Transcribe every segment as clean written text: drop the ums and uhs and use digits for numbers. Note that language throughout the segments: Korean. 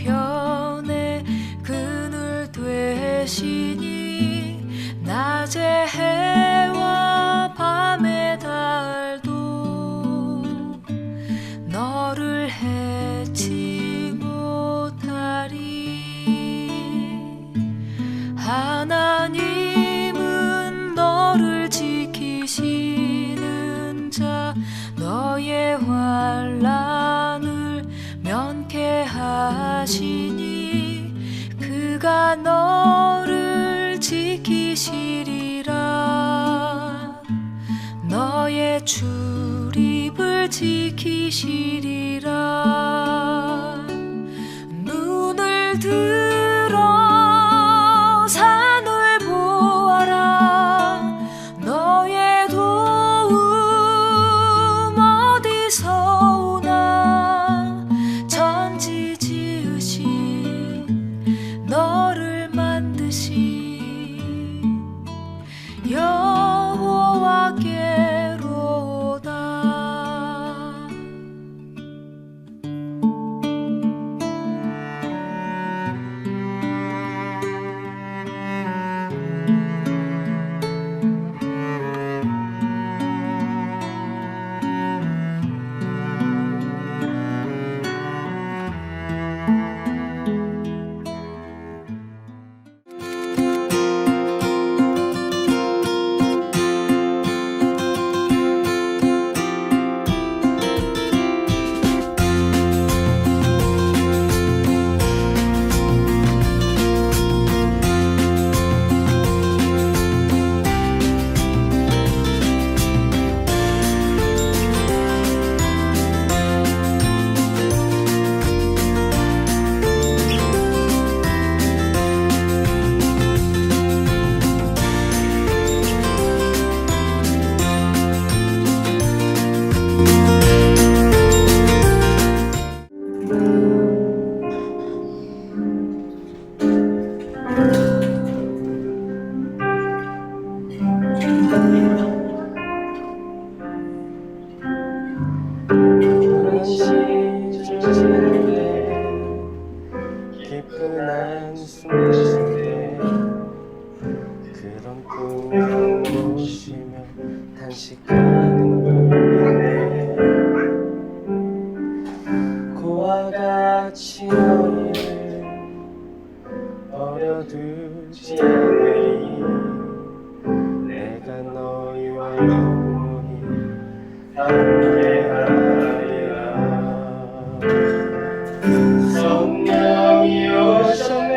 편에 그늘 되시니 낮의 해와 밤의 달도 너를 해치 못하리. 하나님은 너를 지키시는 자, 너의 환난을 면케하시니 그가 너를 지키시리라. 너의 출입을 지키시리라. 눈을 들어 산을 보아라. 너의 도움 어디서 오나. 천지 지으신 너를 만드신 여호와께로다. 깊은 한숨을 쉴때 그런 꿈을 꾸시며 단식하는 분인데 고와 같이 너희를 버려두지 않으리. 내가 너희와 영원히 함께하리라. 성령이 오셨네.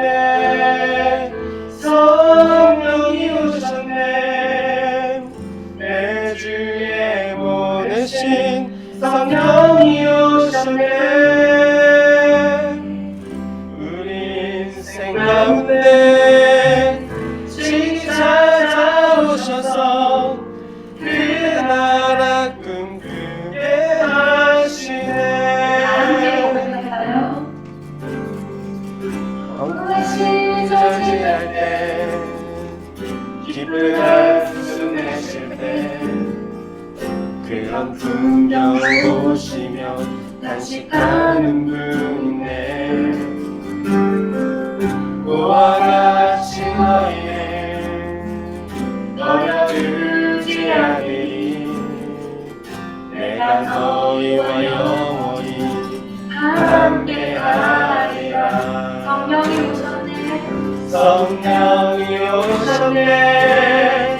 성령이 오셨네. 매주에 보내신 성령이 오셨네. 우리 인생 가운데 친히 찾아오셔서 그 나라 꿈꾸게 하시네. 엉뚱한 저지할 때 기쁜 한숨 내쉴 때 그런 풍경 보시며 단식하는 분이네. 고와 같이 너희를 버려두지 않으리. 내가 너희와 영원히 함께하리라. 성령이 오셨네. 성령이 오셨네.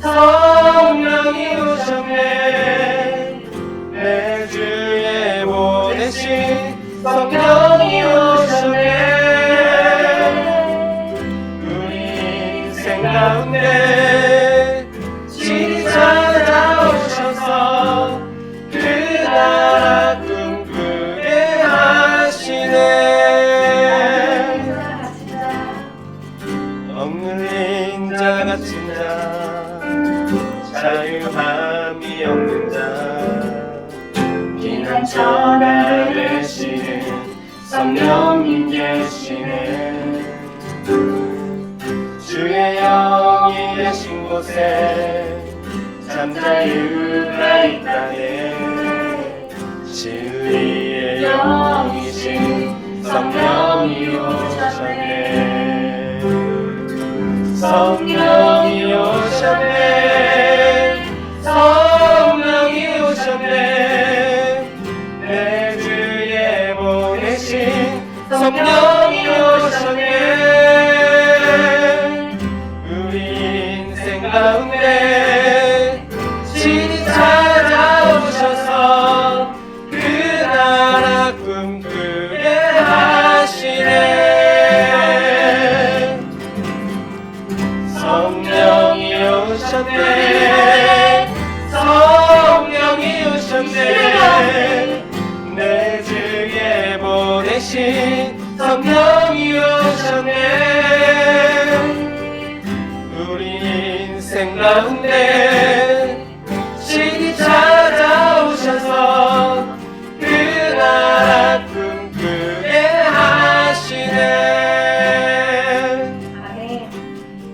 성령이 오셨네. 매주에 보내신 성령이 오셨네. 우리 인생 가운데 친히 찾아오셔서 그 나라 꿈꾸게 하시네. 없는 자 같은 자, 자유함이 없는 자, 피난처가 되시는 성령님 계시네. 주의 영이 계신 곳에 잠자유가 있다네. 진리의 영이신 성령 성령이 오셨네 성령이 오셨네 성령이 오셨네 내 주에 보내신 성령이 오셨네 우리 인생 가운데 신이 찾아오셔서 그 나라 꿈꾸게 하시네 성령이 오셨네 성령이 오셨네 내 주에 보내신 성령이 오셨네 우리 인생 가운데 신이 찾아오셔서 그 나라 꿈꾸게 하시네 아멘.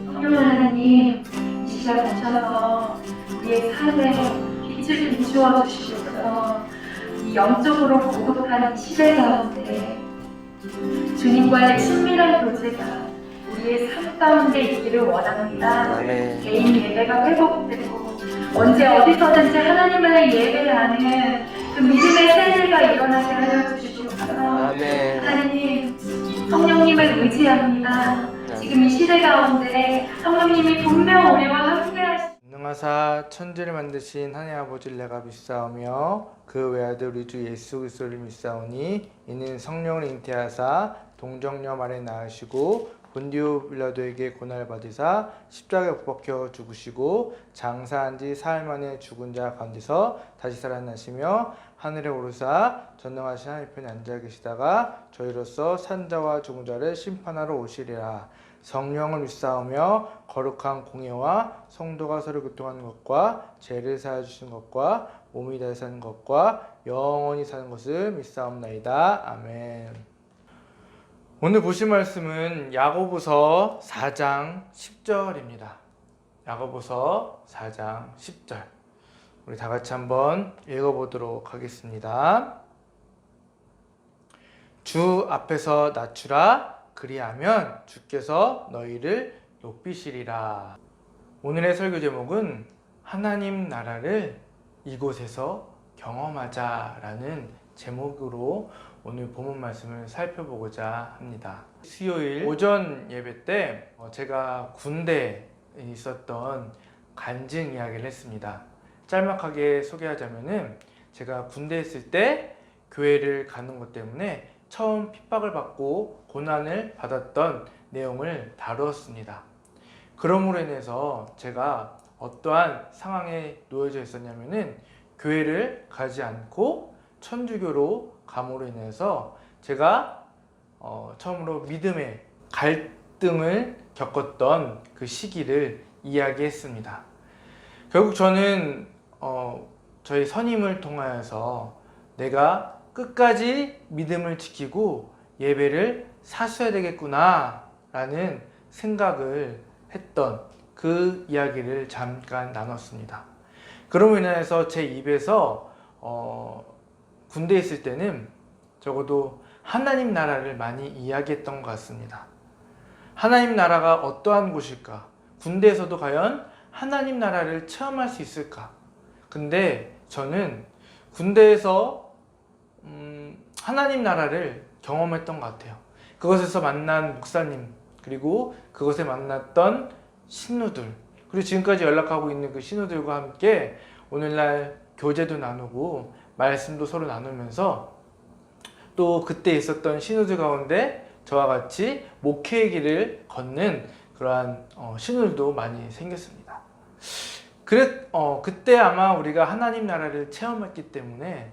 성령 하나님, 이 시간 오셔서 우리의 삶에 빛을 비추어 주시옵소서. 이 영적으로 고독한 이 시대 가운데 주님과의 친밀한 교제가 우리의 삶 가운데 있기를 원합니다. 아멘. 개인 예배가 회복되고 언제 어디서든지 하나님을 예배하는 그 믿음의 세대가 일어나게 하여 주시옵소서. 아멘. 하나님, 성령님을 의지합니다. 지금 이 시대 가운데 성령님이 분명 우리와 함께 하시. 전능하사 천지를 만드신 하나님 아버지를 내가 믿사오며 그 외아들 우리 주 예수 그리스도를 믿사오니 이는 성령을 잉태하사 동정녀 아래 낳으시고 본디오 빌라도에게 고난을 받으사 십자가에 못 박혀 죽으시고 장사한 지 사흘 만에 죽은 자 가운데서 다시 살아나시며 하늘에 오르사 전능하신 하나님 편에 앉아 계시다가 저희로서 산자와 죽은 자를 심판하러 오시리라. 성령을 믿사오며 거룩한 공예와 성도가 서로 교통하는 것과 죄를 사하여 주시는 것과 몸이 다시 사는 것과 영원히 사는 것을 믿사옵나이다. 아멘. 오늘 보실 말씀은 야고보서 4장 10절입니다. 야고보서 4장 10절. 우리 다 같이 한번 읽어보도록 하겠습니다. 주 앞에서 낮추라. 그리하면 주께서 너희를 높이시리라. 오늘의 설교 제목은 하나님 나라를 이곳에서 경험하자라는 제목으로 오늘 본문 말씀을 살펴보고자 합니다. 수요일 오전 예배 때 제가 군대에 있었던 간증 이야기를 했습니다. 짤막하게 소개하자면은 제가 군대에 있을 때 교회를 가는 것 때문에 처음 핍박을 받고 고난을 받았던 내용을 다루었습니다. 그러므로 인해서 제가 어떠한 상황에 놓여져 있었냐면은 교회를 가지 않고 천주교로 감으로 인해서 제가 처음으로 믿음의 갈등을 겪었던 그 시기를 이야기했습니다. 결국 저는 저희 선임을 통하여서 내가 끝까지 믿음을 지키고 예배를 사수해야 되겠구나 라는 생각을 했던 그 이야기를 잠깐 나눴습니다. 그럼으로 인해서 제 입에서 군대에 있을 때는 적어도 하나님 나라를 많이 이야기했던 것 같습니다. 하나님 나라가 어떠한 곳일까? 군대에서도 과연 하나님 나라를 체험할 수 있을까? 근데 저는 군대에서 하나님 나라를 경험했던 것 같아요. 그것에서 만난 목사님, 그리고 그것에 만났던 신우들, 그리고 지금까지 연락하고 있는 그 신우들과 함께 오늘날 교제도 나누고 말씀도 서로 나누면서 또 그때 있었던 신우들 가운데 저와 같이 목회의 길을 걷는 그러한 신우들도 많이 생겼습니다. 그때 아마 우리가 하나님 나라를 체험했기 때문에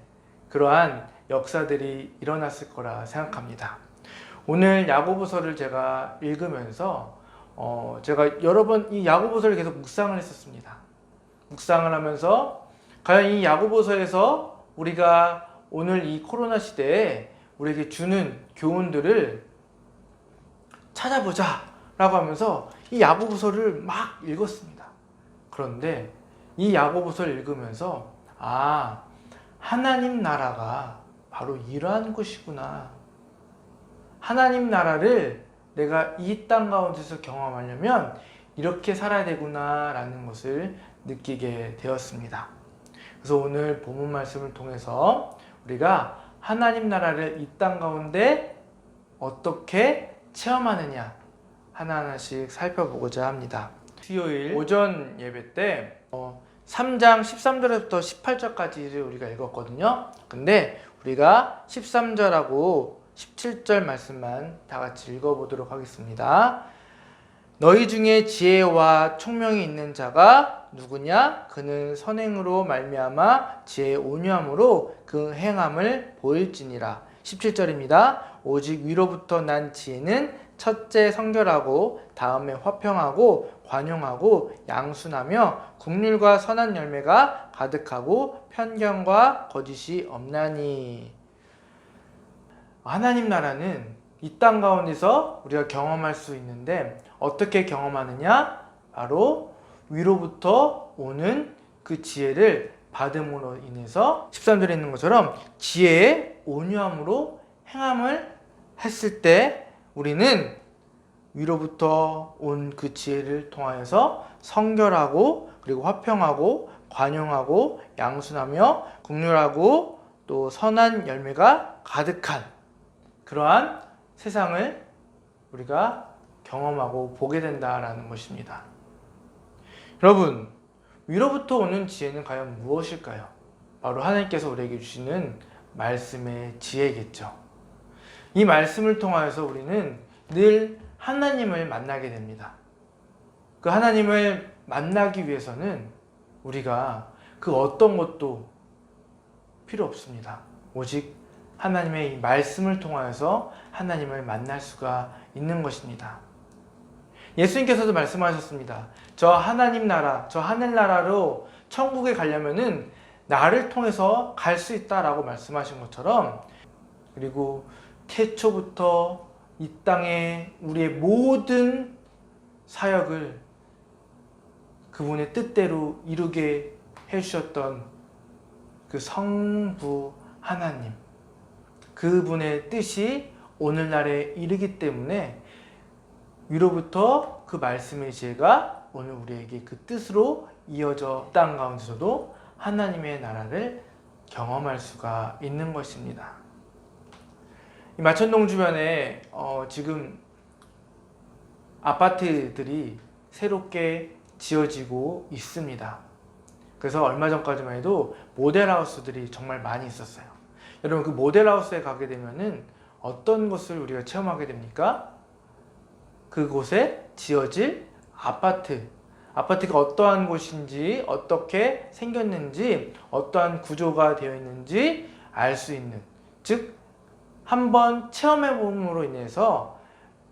그러한 역사들이 일어났을 거라 생각합니다. 오늘 야고보서를 제가 읽으면서 제가 여러 번 이 야고보서를 계속 묵상을 했었습니다. 묵상을 하면서 과연 이 야고보서에서 우리가 오늘 이 코로나 시대에 우리에게 주는 교훈들을 찾아보자 라고 하면서 이 야고보서를 막 읽었습니다. 그런데 이 야고보서를 읽으면서 하나님 나라가 바로 이러한 것이구나 하나님 나라를 내가 이 땅 가운데서 경험하려면 이렇게 살아야 되구나 라는 것을 느끼게 되었습니다. 그래서 오늘 본문 말씀을 통해서 우리가 하나님 나라를 이 땅 가운데 어떻게 체험하느냐 하나하나씩 살펴보고자 합니다. 수요일 오전 예배 때 3장 13절부터 18절까지를 우리가 읽었거든요. 근데 우리가 13절하고 17절 말씀만 다 같이 읽어보도록 하겠습니다. 너희 중에 지혜와 총명이 있는 자가 누구냐? 그는 선행으로 말미암아 지혜의 온유함으로 그 행함을 보일지니라. 17절입니다. 오직 위로부터 난 지혜는 첫째 성결하고 다음에 화평하고 관용하고 양순하며 국률과 선한 열매가 가득하고 편견과 거짓이 없나니. 하나님 나라는 이 땅 가운데서 우리가 경험할 수 있는데 어떻게 경험하느냐? 바로 위로부터 오는 그 지혜를 받음으로 인해서 13절에 있는 것처럼 지혜의 온유함으로 행함을 했을 때 우리는 위로부터 온 그 지혜를 통하여서 성결하고 그리고 화평하고 관용하고 양순하며 긍휼하고 또 선한 열매가 가득한 그러한 세상을 우리가 경험하고 보게 된다라는 것입니다. 여러분, 위로부터 오는 지혜는 과연 무엇일까요? 바로 하나님께서 우리에게 주시는 말씀의 지혜겠죠. 이 말씀을 통하여서 우리는 늘 하나님을 만나게 됩니다. 그 하나님을 만나기 위해서는 우리가 그 어떤 것도 필요 없습니다. 오직 하나님의 이 말씀을 통하여서 하나님을 만날 수가 있는 것입니다. 예수님께서도 말씀하셨습니다. 저 하나님 나라, 저 하늘나라로 천국에 가려면은 나를 통해서 갈 수 있다라고 말씀하신 것처럼, 그리고 태초부터 이 땅에 우리의 모든 사역을 그분의 뜻대로 이루게 해주셨던 그 성부 하나님, 그분의 뜻이 오늘날에 이르기 때문에 위로부터 그 말씀의 지혜가 오늘 우리에게 그 뜻으로 이어져 땅 가운데서도 하나님의 나라를 경험할 수가 있는 것입니다. 이 마천동 주변에 지금 아파트들이 새롭게 지어지고 있습니다. 그래서 얼마 전까지만 해도 모델하우스들이 정말 많이 있었어요. 여러분, 그 모델하우스에 가게 되면은 어떤 것을 우리가 체험하게 됩니까? 그곳에 지어질 아파트가 어떠한 곳인지, 어떻게 생겼는지, 어떠한 구조가 되어 있는지 알 수 있는, 즉 한번 체험해 봄으로 인해서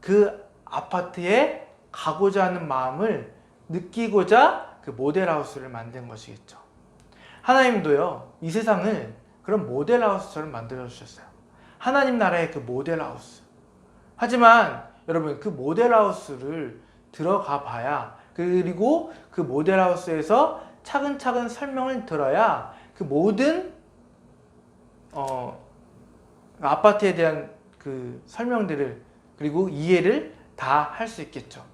그 아파트에 가고자 하는 마음을 느끼고자 그 모델하우스를 만든 것이겠죠. 하나님도요, 이 세상을 그런 모델하우스처럼 만들어 주셨어요. 하나님 나라의 그 모델하우스. 하지만 여러분, 그 모델하우스를 들어가 봐야, 그리고 그 모델하우스에서 차근차근 설명을 들어야 그 모든 아파트에 대한 그 설명들을, 그리고 이해를 다 할 수 있겠죠.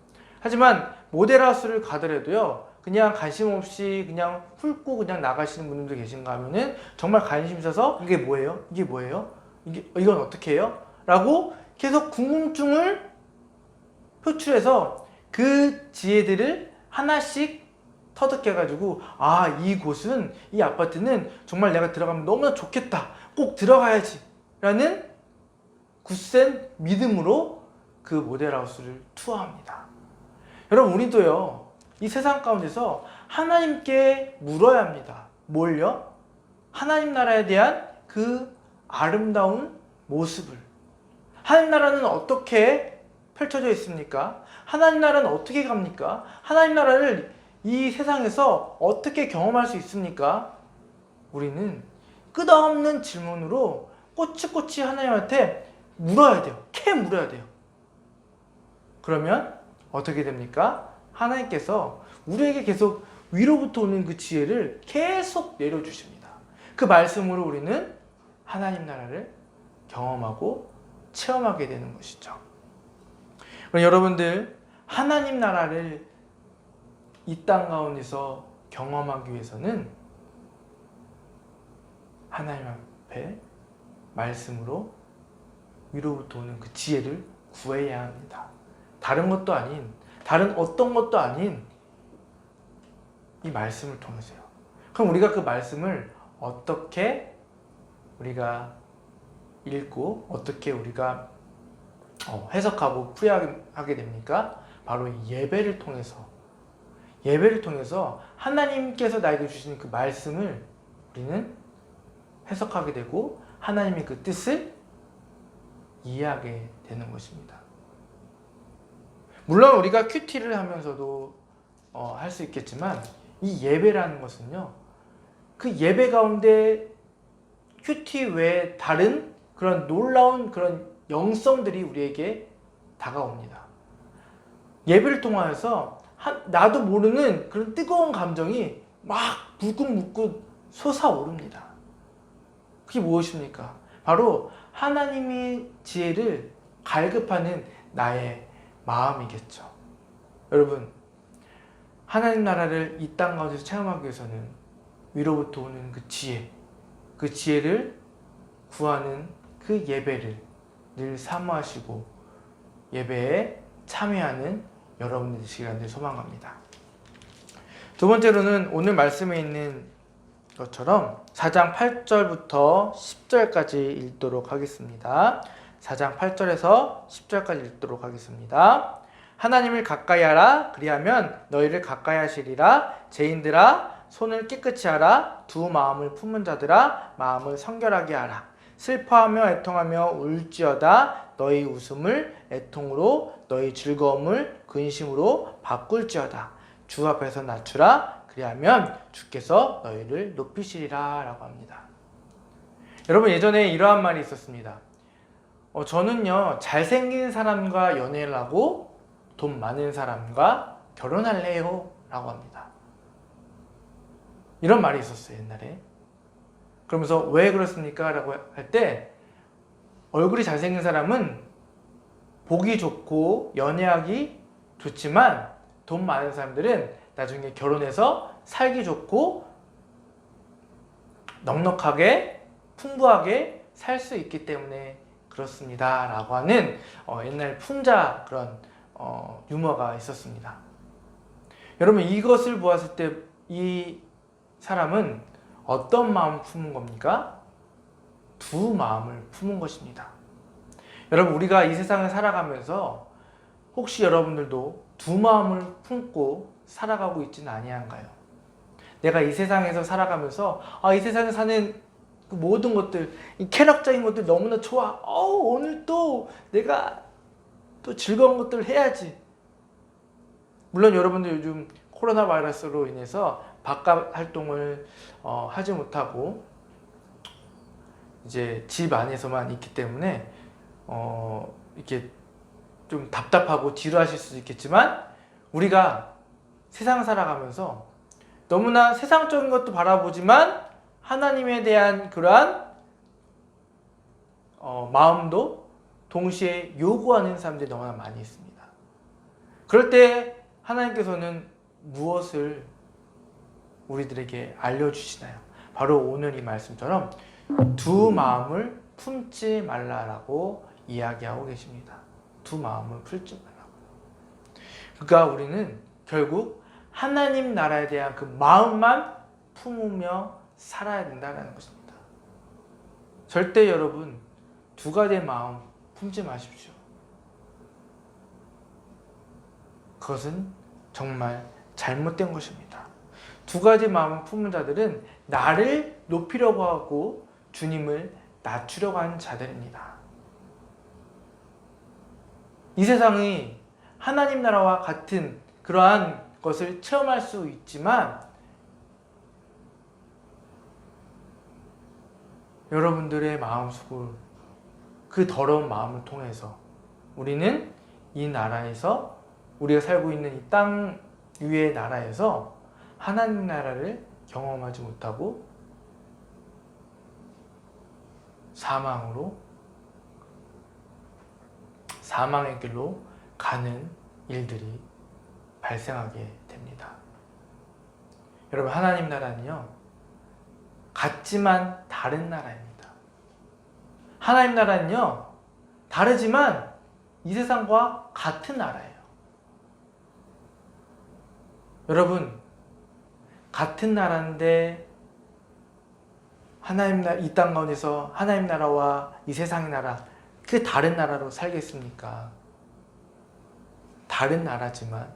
하지만 모델하우스를 가더라도요, 그냥 관심 없이 그냥 훑고 그냥 나가시는 분들도 계신가 하면은 정말 관심 있어서 이게 뭐예요? 이게 뭐예요? 이건 어떻게 해요? 라고 계속 궁금증을 표출해서 그 지혜들을 하나씩 터득해가지고, 아, 이곳은, 이 아파트는 정말 내가 들어가면 너무나 좋겠다, 꼭 들어가야지 라는 굳센 믿음으로 그 모델하우스를 투어합니다. 여러분, 우리도요, 이 세상 가운데서 하나님께 물어야 합니다. 뭘요? 하나님 나라에 대한 그 아름다운 모습을. 하나님 나라는 어떻게 펼쳐져 있습니까? 하나님 나라는 어떻게 갑니까? 하나님 나라를 이 세상에서 어떻게 경험할 수 있습니까? 우리는 끝없는 질문으로 꼬치꼬치 하나님한테 물어야 돼요. 물어야 돼요. 그러면 어떻게 됩니까? 하나님께서 우리에게 계속 위로부터 오는 그 지혜를 계속 내려주십니다. 그 말씀으로 우리는 하나님 나라를 경험하고 체험하게 되는 것이죠. 그럼 여러분들 하나님 나라를 이 땅 가운데서 경험하기 위해서는 하나님 앞에 말씀으로 위로부터 오는 그 지혜를 구해야 합니다. 다른 것도 아닌, 다른 어떤 것도 아닌 이 말씀을 통해서요. 그럼 우리가 그 말씀을 어떻게 우리가 읽고 어떻게 우리가 해석하고 풀이하게 됩니까? 바로 예배를 통해서, 예배를 통해서 하나님께서 나에게 주시는 그 말씀을 우리는 해석하게 되고 하나님의 그 뜻을 이해하게 되는 것입니다. 물론 우리가 큐티를 하면서도 할 수 있겠지만 이 예배라는 것은요, 그 예배 가운데 큐티 외에 다른 그런 놀라운 그런 영성들이 우리에게 다가옵니다. 예배를 통하여서 나도 모르는 그런 뜨거운 감정이 막 불끈불끈 솟아오릅니다. 그게 무엇입니까? 바로 하나님의 지혜를 갈급하는 나의 마음이겠죠. 여러분, 하나님 나라를 이 땅 가운데서 체험하기 위해서는 위로부터 오는 그 지혜, 그 지혜를 구하는 그 예배를 늘 사모하시고 예배에 참여하는 여러분들 되시기를 소망합니다. 두 번째로는 오늘 말씀에 있는 것처럼 4장 8절부터 10절까지 읽도록 하겠습니다. 4장 8절에서 10절까지 읽도록 하겠습니다. 하나님을 가까이 하라. 그리하면 너희를 가까이 하시리라. 죄인들아, 손을 깨끗이 하라. 두 마음을 품은 자들아, 마음을 성결하게 하라. 슬퍼하며 애통하며 울지어다. 너희 웃음을 애통으로, 너희 즐거움을 근심으로 바꿀지어다. 주 앞에서 낮추라. 그리하면 주께서 너희를 높이시리라 라고 합니다. 여러분, 예전에 이러한 말이 있었습니다. 저는요, 잘생긴 사람과 연애를 하고 돈 많은 사람과 결혼할래요 라고 합니다. 이런 말이 있었어요, 옛날에. 그러면서 왜 그렇습니까? 라고 할 때 얼굴이 잘생긴 사람은 보기 좋고 연애하기 좋지만 돈 많은 사람들은 나중에 결혼해서 살기 좋고 넉넉하게 풍부하게 살 수 있기 때문에 그렇습니다 라고 하는 옛날 풍자 그런 유머가 있었습니다. 여러분, 이것을 보았을 때 이 사람은 어떤 마음을 품은 겁니까? 두 마음을 품은 것입니다. 여러분, 우리가 이 세상을 살아가면서 혹시 여러분들도 두 마음을 품고 살아가고 있지는 아니한가요? 내가 이 세상에서 살아가면서 이 세상에 사는 그 모든 것들, 이 쾌락적인 것들 너무나 좋아. 오늘 또 내가 또 즐거운 것들을 해야지. 물론 여러분들 요즘 코로나 바이러스로 인해서 바깥 활동을 하지 못하고 이제 집 안에서만 있기 때문에 이렇게 좀 답답하고 지루하실 수도 있겠지만, 우리가 세상 살아가면서 너무나 세상적인 것도 바라보지만 하나님에 대한 그러한 마음도 동시에 요구하는 사람들이 너무나 많이 있습니다. 그럴 때 하나님께서는 무엇을 우리들에게 알려주시나요? 바로 오늘 이 말씀처럼 두 마음을 품지 말라라고 이야기하고 계십니다. 두 마음을 품지 말라고. 그러니까 우리는 결국 하나님 나라에 대한 그 마음만 품으며 살아야 된다는 것입니다. 절대 여러분 두 가지의 마음 품지 마십시오. 그것은 정말 잘못된 것입니다. 두 가지 마음을 품은 자들은 나를 높이려고 하고 주님을 낮추려고 하는 자들입니다. 이 세상이 하나님 나라와 같은 그러한 것을 체험할 수 있지만 여러분들의 마음속을, 그 더러운 마음을 통해서 우리는 이 나라에서, 우리가 살고 있는 이 땅 위의 나라에서 하나님 나라를 경험하지 못하고 사망으로 사망의 길로 가는 일들이 발생하게 됩니다. 여러분, 하나님 나라는요, 같지만 다른 나라입니다. 하나님 나라는요, 다르지만 이 세상과 같은 나라예요. 여러분, 같은 나라인데 하나님 나라, 이 땅 가운데서 하나님 나라와 이 세상의 나라, 그 다른 나라로 살겠습니까? 다른 나라지만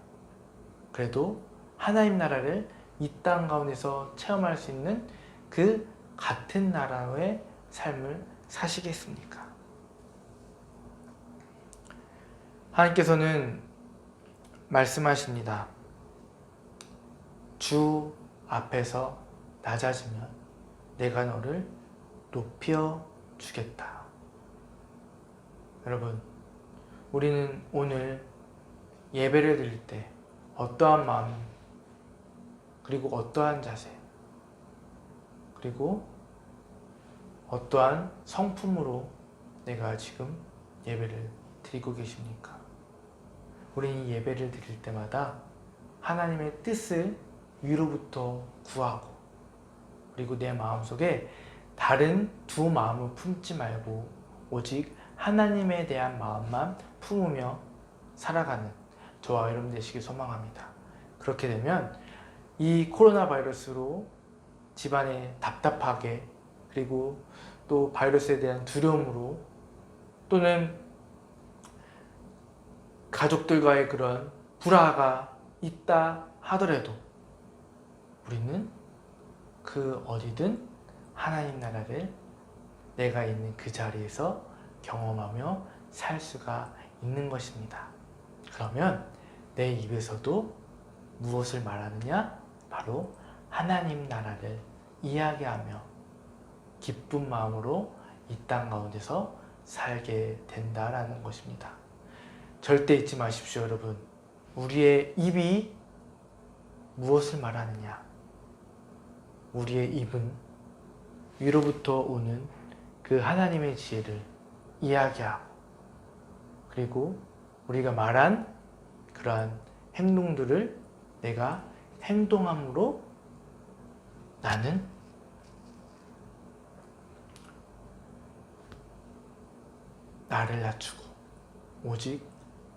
그래도 하나님 나라를 이 땅 가운데서 체험할 수 있는 그 같은 나라의 삶을 사시겠습니까? 하나님께서는 말씀하십니다. 주 앞에서 낮아지면 내가 너를 높여 주겠다. 여러분, 우리는 오늘 예배를 드릴 때 어떠한 마음, 그리고 어떠한 자세, 그리고 어떠한 성품으로 내가 지금 예배를 드리고 계십니까? 우리는 이 예배를 드릴 때마다 하나님의 뜻을 위로부터 구하고, 그리고 내 마음속에 다른 두 마음을 품지 말고 오직 하나님에 대한 마음만 품으며 살아가는 저와 여러분 되시길 소망합니다. 그렇게 되면 이 코로나 바이러스로 집안에 답답하게, 그리고 또 바이러스에 대한 두려움으로, 또는 가족들과의 그런 불화가 있다 하더라도 우리는 그 어디든 하나님 나라를 내가 있는 그 자리에서 경험하며 살 수가 있는 것입니다. 그러면 내 입에서도 무엇을 말하느냐? 바로 하나님 나라를 이야기하며 기쁜 마음으로 이 땅 가운데서 살게 된다라는 것입니다. 절대 잊지 마십시오, 여러분. 우리의 입이 무엇을 말하느냐? 우리의 입은 위로부터 오는 그 하나님의 지혜를 이야기하고, 그리고 우리가 말한 그러한 행동들을 내가 행동함으로 나는 나를 낮추고 오직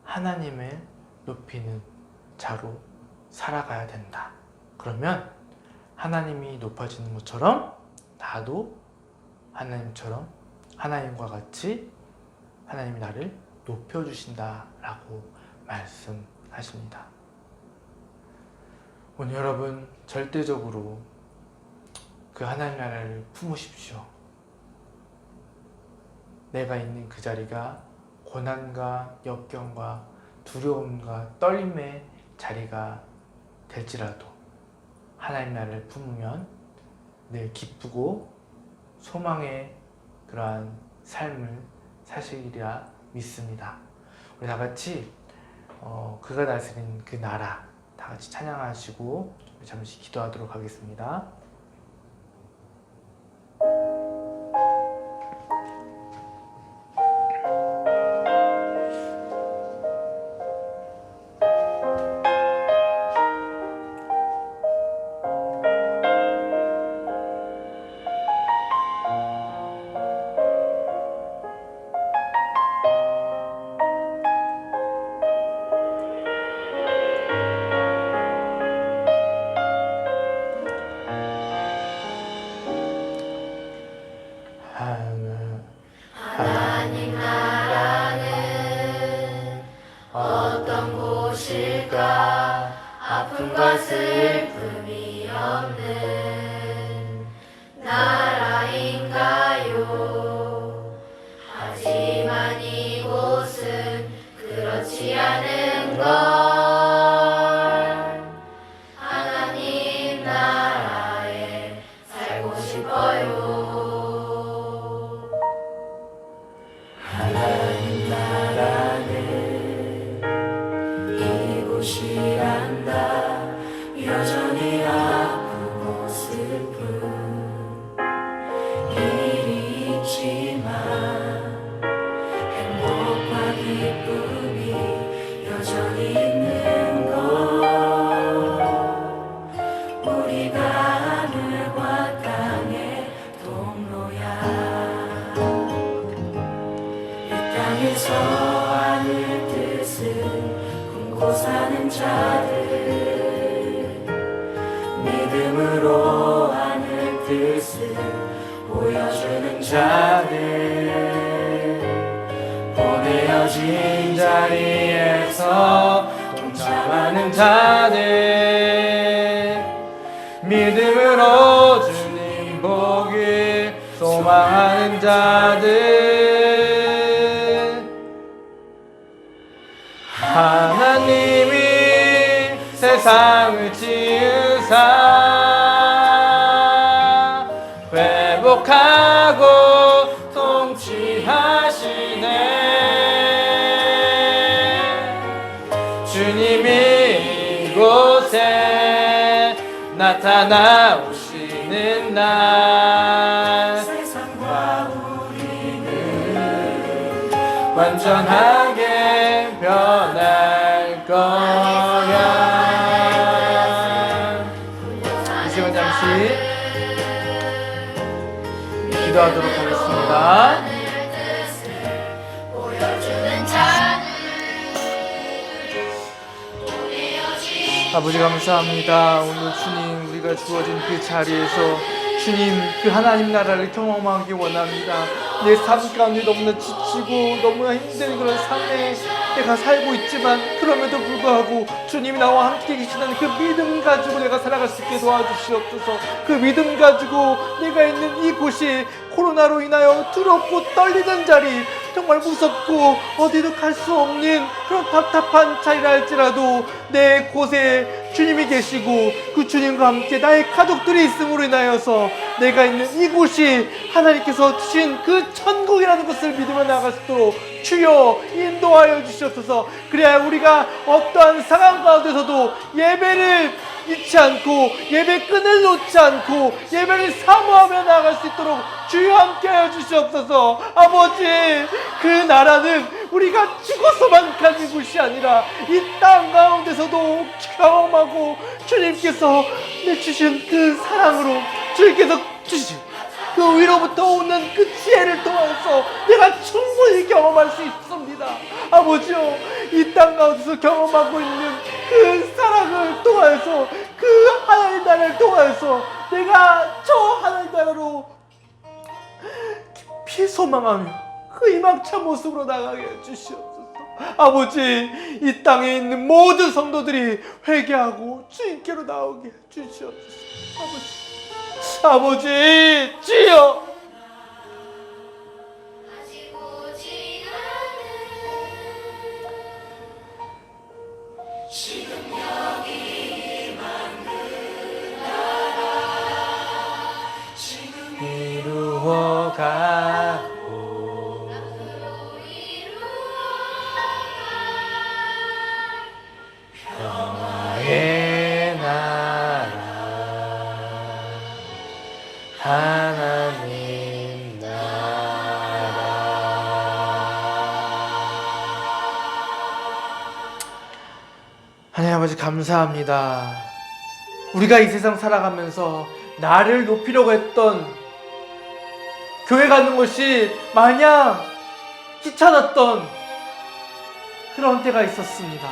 하나님을 높이는 자로 살아가야 된다. 그러면 하나님이 높아지는 것처럼 나도 하나님처럼, 하나님과 같이 하나님이 나를 높여주신다라고 말씀하십니다. 오늘 여러분, 절대적으로 그 하나님 나라를 품으십시오. 내가 있는 그 자리가 고난과 역경과 두려움과 떨림의 자리가 될지라도 하나님 나라를 품으면 늘 기쁘고 소망의 그러한 삶을 사시리라 믿습니다. 우리 다 같이 그가 다스린 그 나라 다 같이 찬양하시고 잠시 기도하도록 하겠습니다. 하나님 나라는 어떤 곳일까? 아픔과 슬픔이 없는 나라인가요? 하지만 이곳은 그렇지 않은 걸. 하나님 나라에 살고 싶어요. 하나님 나라는 이곳이란다. 여전히 땅에서 하늘 뜻을 품고 사는 자들, 믿음으로 하늘 뜻을 보여주는 자들, 보내어진 자리에서 동참하는 자들, 믿음으로 주님 보길 소망하는 자들, 하나님이 세상을 지으사 회복하고 통치하시네. 주님이 이곳에 나타나 오시는 날 세상과 우리는 완전하게 변할 거야. 이 시간 잠시 기도하도록 하겠습니다. 아버지 감사합니다. 오늘 주님 우리가 주어진 그 자리에서 주님 그 하나님 나라를 경험하기 원합니다. 내 삶 가운데 너무나 지치고 너무나 힘든 그런 삶에 내가 살고 있지만 그럼에도 불구하고 주님이 나와 함께 계시다는 그 믿음 가지고 내가 살아갈 수 있게 도와주시옵소서. 그 믿음 가지고 내가 있는 이곳이 코로나로 인하여 두렵고 떨리는 자리, 정말 무섭고 어디도 갈 수 없는 그런 답답한 자리라 할지라도 내 곳에 주님이 계시고 그 주님과 함께 나의 가족들이 있음으로 인하여서 내가 있는 이곳이 하나님께서 주신 그 천국이라는 것을 믿으며 나아갈 수 있도록 주여 인도하여 주시옵소서. 그래야 우리가 어떠한 상황 가운데서도 예배를 잊지 않고 예배 끈을 놓지 않고 예배를 사모하며 나아갈 수 있도록 주여 함께하여 주시옵소서. 아버지, 그 나라는 우리가 죽어서만 가는 곳이 아니라 이 땅 가운데서도 경험하고 주님께서 내주신 그 사랑으로 주님께서 주신 그 위로부터 오는 그 지혜를 통해서 내가 충분히 경험할 수 있습니다. 아버지요, 이 땅 가운데서 경험하고 있는 그 사랑을 통해서 그 하나님 나라를 통해서 내가 저 하나님 나라로 깊이 소망하며 그 희망찬 모습으로 나가게 해주시옵소서. 아버지, 이 땅에 있는 모든 성도들이 회개하고 주님께로 나오게 해주시옵소서. 아버지, 주여, 이루어가고 평화의 나라 하나님 나라. 하나님 아버지 감사합니다. 우리가 이 세상 살아가면서 나를 높이려고 했던, 교회 가는 것이 마냥 귀찮았던 그런 때가 있었습니다.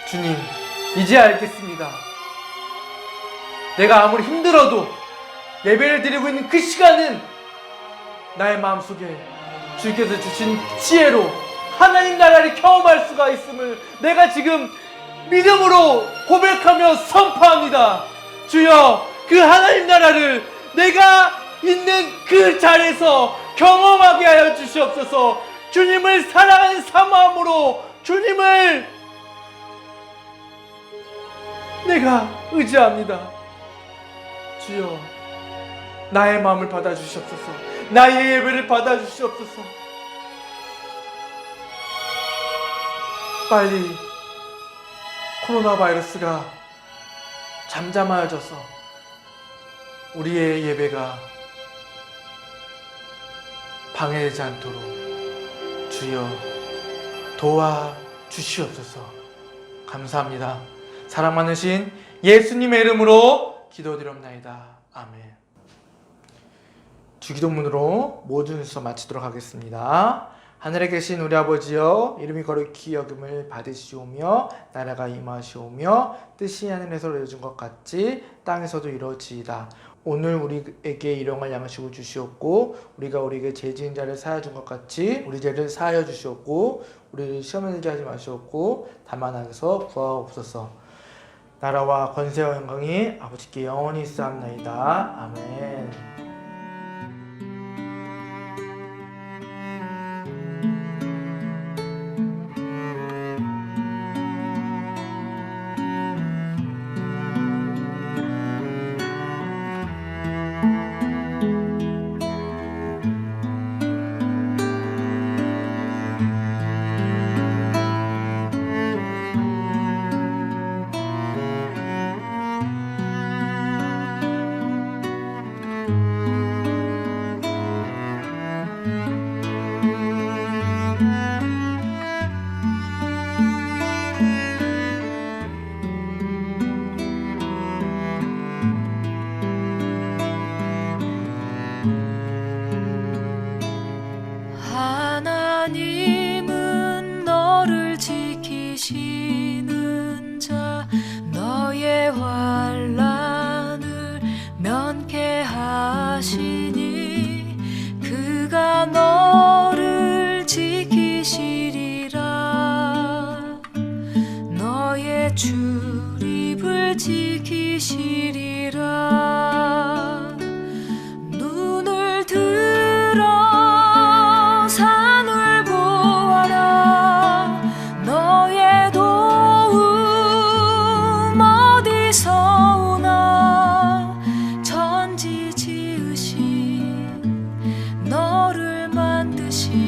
주님, 이제 알겠습니다. 내가 아무리 힘들어도 예배를 드리고 있는 그 시간은 나의 마음속에 주께서 주신 지혜로 하나님 나라를 경험할 수가 있음을 내가 지금 믿음으로 고백하며 선포합니다. 주여, 그 하나님 나라를 내가 있는 그 자리에서 경험하게 하여 주시옵소서. 주님을 사랑하는 사마음으로 주님을 내가 의지합니다. 주여, 나의 마음을 받아주시옵소서. 나의 예배를 받아주시옵소서. 빨리 코로나 바이러스가 잠잠해져서 우리의 예배가 방해되지 않도록 주여 도와주시옵소서. 감사합니다. 사랑 많으신 예수님의 이름으로 기도드립나이다. 아멘. 주기도문으로 모든 순서 마치도록 하겠습니다. 하늘에 계신 우리 아버지여, 이름이 거룩히 여김을 받으시오며 나라가 임하시오며 뜻이 하늘에서 이루어진 것 같이 땅에서도 이루어지이다. 오늘 우리에게 일용할 양식을 주시옵고 우리가 우리에게 죄 지은 자를 사하여 준 것 같이 우리 죄를 사하여 주시옵고 우리를 시험에 들게 하지 마시옵고 다만 악에서 구하옵소서. 나라와 권세와 영광이 아버지께 영원히 있사옵나이다. 아멘. 하나님은 너를 지키시는 자, 너의 환난을 면케하시니 그가 너를 지키시리라. 너의 출입을 지키시리라. 눈을 들어 산을 보아라. 너의 도움 어디서 오나. 천지 지으신 너를 만드신